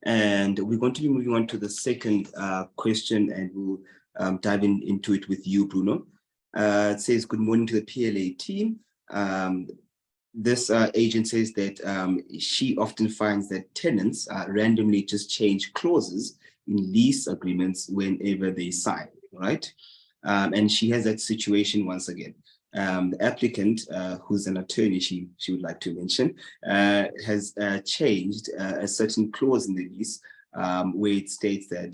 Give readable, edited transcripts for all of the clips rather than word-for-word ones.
And we're going to be moving on to the second question, and we'll dive into it with you, Bruno. It says, good morning to the PLA team. This agent says that she often finds that tenants randomly just change clauses in lease agreements whenever they sign, right? And she has that situation once again. The applicant, who's an attorney, she would like to mention, has changed a certain clause in the lease where it states that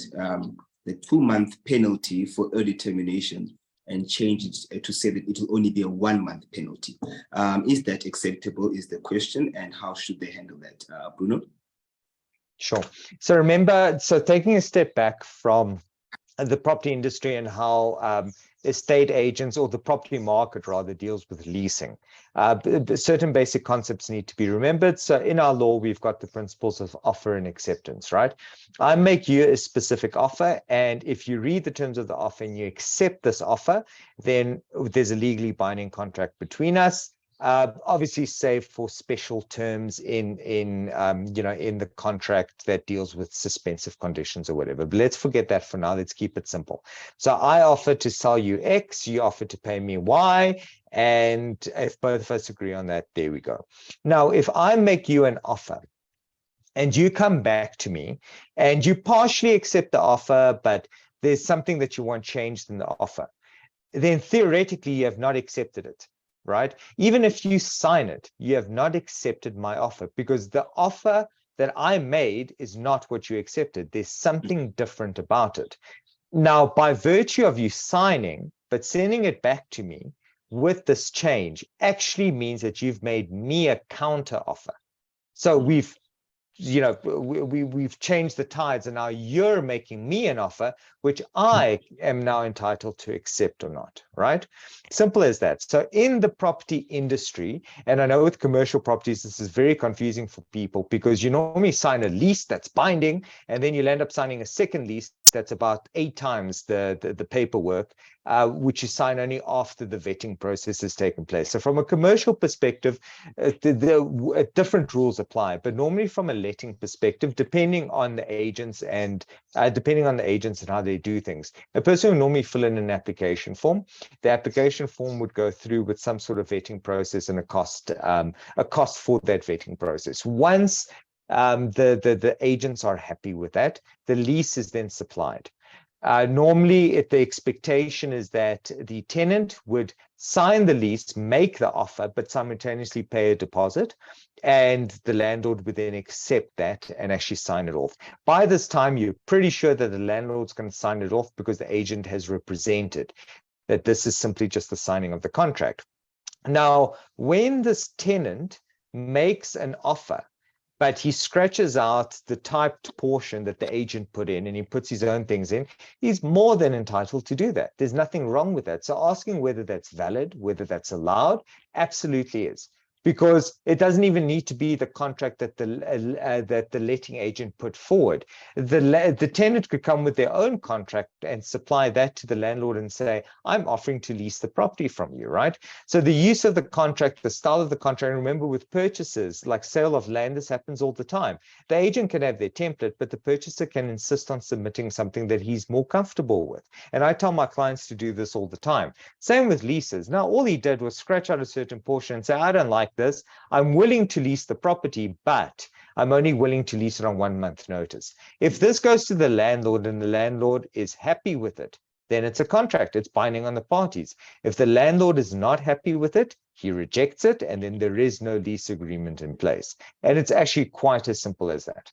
the 2-month penalty for early termination, and changed it to say that it will only be a 1-month penalty. Is that acceptable is the question, and how should they handle that? Bruno? Sure. So remember, taking a step back from the property industry and how estate agents, or the property market rather, deals with leasing. Certain basic concepts need to be remembered. So in our law, we've got the principles of offer and acceptance, right? I make you a specific offer, and if you read the terms of the offer and you accept this offer, then there's a legally binding contract between us. Obviously, save for special terms in the contract that deals with suspensive conditions or whatever. But let's forget that for now. Let's keep it simple. So I offer to sell you X, you offer to pay me Y, and if both of us agree on that, there we go. Now, if I make you an offer and you come back to me and you partially accept the offer, but there's something that you want changed in the offer, then theoretically you have not accepted it. Right? Even if you sign it, you have not accepted my offer, because the offer that I made is not what you accepted. There's something different about it. Now, by virtue of you signing, but sending it back to me with this change actually means that you've made me a counter offer. So we've changed the tides, and now you're making me an offer which I am now entitled to accept or not, right? Simple as that. So in the property industry, and I know with commercial properties, this is very confusing for people, because you normally sign a lease that's binding, and then you'll end up signing a second lease that's about 8 times the paperwork, which you sign only after the vetting process has taken place. So from a commercial perspective, different rules apply, but normally from a letting perspective, depending on the agents and how they do things. A person will normally fill in an application form. The application form would go through with some sort of vetting process and a cost for that vetting process. Once the agents are happy with that, the lease is then supplied. Normally, the expectation is that the tenant would sign the lease, make the offer, but simultaneously pay a deposit, and the landlord would then accept that and actually sign it off. By this time, you're pretty sure that the landlord's going to sign it off, because the agent has represented that this is simply just the signing of the contract. Now, when this tenant makes an offer, but he scratches out the typed portion that the agent put in and he puts his own things in, he's more than entitled to do that. There's nothing wrong with that. So asking whether that's valid, whether that's allowed, absolutely is. Because it doesn't even need to be the contract that the letting agent put forward. The tenant could come with their own contract and supply that to the landlord and say, I'm offering to lease the property from you, right? So the use of the contract, the style of the contract, remember with purchases, like sale of land, this happens all the time. The agent can have their template, but the purchaser can insist on submitting something that he's more comfortable with. And I tell my clients to do this all the time. Same with leases. Now, all he did was scratch out a certain portion and say, I don't like this. I'm willing to lease the property, but I'm only willing to lease it on 1 month notice. If this goes to the landlord and the landlord is happy with it, then it's a contract. It's binding on the parties. If the landlord is not happy with it, he rejects it, and then there is no lease agreement in place. And it's actually quite as simple as that.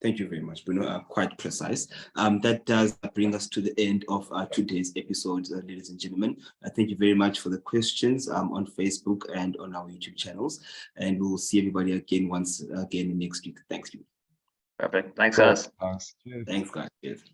Thank you very much, Bruno. Quite precise. That does bring us to the end of today's episode, ladies and gentlemen. Thank you very much for the questions on Facebook and on our YouTube channels. And we'll see everybody again once again next week. Thanks, you. Perfect. Thanks, guys. Thanks, guys. Cheers.